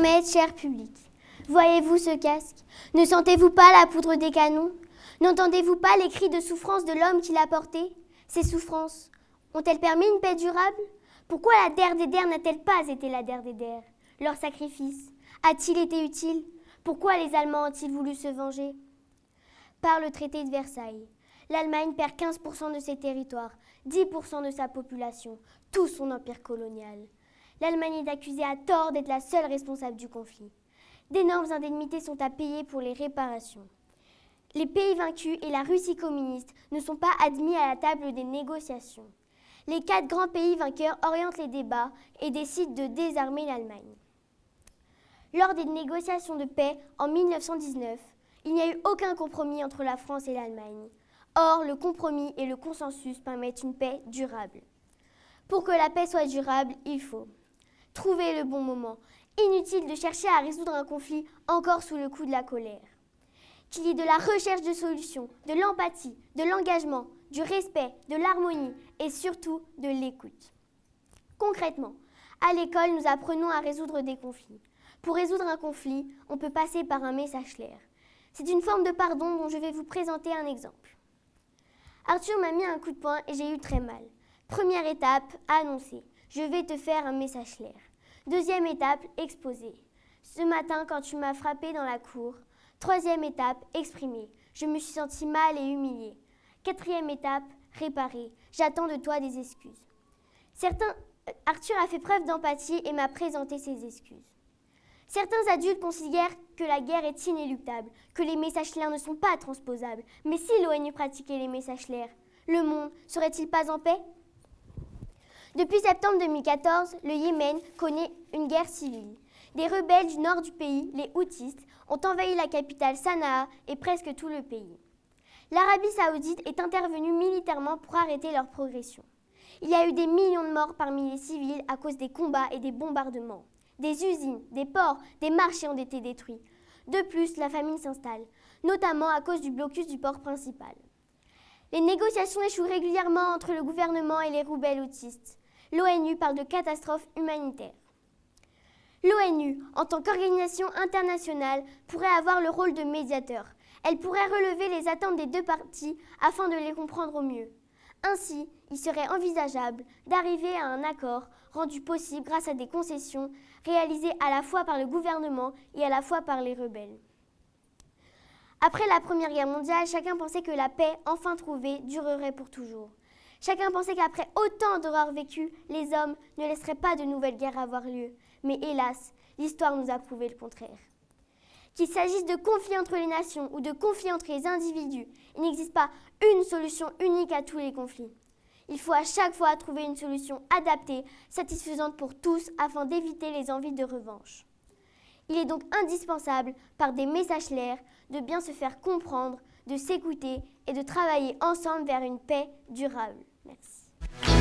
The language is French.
mètres, cher public. Voyez-vous ce casque? Ne sentez-vous pas la poudre des canons? N'entendez-vous pas les cris de souffrance de l'homme qui l'a porté? Ces souffrances ont-elles permis une paix durable? Pourquoi la der des der n'a-t-elle pas été la der des der? Leur sacrifice a-t-il été utile? Pourquoi les Allemands ont-ils voulu se venger? Par le traité de Versailles, l'Allemagne perd 15% de ses territoires, 10% de sa population, tout son empire colonial. L'Allemagne est accusée à tort d'être la seule responsable du conflit. D'énormes indemnités sont à payer pour les réparations. Les pays vaincus et la Russie communiste ne sont pas admis à la table des négociations. Les 4 grands pays vainqueurs orientent les débats et décident de désarmer l'Allemagne. Lors des négociations de paix en 1919, il n'y a eu aucun compromis entre la France et l'Allemagne. Or, le compromis et le consensus permettent une paix durable. Pour que la paix soit durable, il faut trouver le bon moment. Inutile de chercher à résoudre un conflit encore sous le coup de la colère. Qu'il y ait de la recherche de solutions, de l'empathie, de l'engagement, du respect, de l'harmonie et surtout de l'écoute. Concrètement, à l'école, nous apprenons à résoudre des conflits. Pour résoudre un conflit, on peut passer par un message clair. C'est une forme de pardon dont je vais vous présenter un exemple. Arthur m'a mis un coup de poing et j'ai eu très mal. Première étape, annoncer. Je vais te faire un message clair. Deuxième étape, exposer. Ce matin, quand tu m'as frappé dans la cour. Troisième étape, exprimer. Je me suis sentie mal et humiliée. Quatrième étape, réparer. J'attends de toi des excuses. Arthur a fait preuve d'empathie et m'a présenté ses excuses. Certains adultes considèrent que la guerre est inéluctable, que les messages clairs ne sont pas transposables. Mais si l'ONU pratiquait les messages clairs, le monde serait-il pas en paix? Depuis septembre 2014, le Yémen connaît une guerre civile. Des rebelles du nord du pays, les Houthis, ont envahi la capitale Sanaa et presque tout le pays. L'Arabie saoudite est intervenue militairement pour arrêter leur progression. Il y a eu des millions de morts parmi les civils à cause des combats et des bombardements. Des usines, des ports, des marchés ont été détruits. De plus, la famine s'installe, notamment à cause du blocus du port principal. Les négociations échouent régulièrement entre le gouvernement et les rebelles houthis. L'ONU parle de catastrophe humanitaire. L'ONU, en tant qu'organisation internationale, pourrait avoir le rôle de médiateur. Elle pourrait relever les attentes des deux parties afin de les comprendre au mieux. Ainsi, il serait envisageable d'arriver à un accord rendu possible grâce à des concessions réalisées à la fois par le gouvernement et à la fois par les rebelles. Après la Première Guerre mondiale, chacun pensait que la paix, enfin trouvée, durerait pour toujours. Chacun pensait qu'après autant d'horreurs vécues, les hommes ne laisseraient pas de nouvelles guerres avoir lieu. Mais hélas, l'histoire nous a prouvé le contraire. Qu'il s'agisse de conflits entre les nations ou de conflits entre les individus, il n'existe pas une solution unique à tous les conflits. Il faut à chaque fois trouver une solution adaptée, satisfaisante pour tous, afin d'éviter les envies de revanche. Il est donc indispensable, par des messages clairs, de bien se faire comprendre, de s'écouter et de travailler ensemble vers une paix durable. Merci.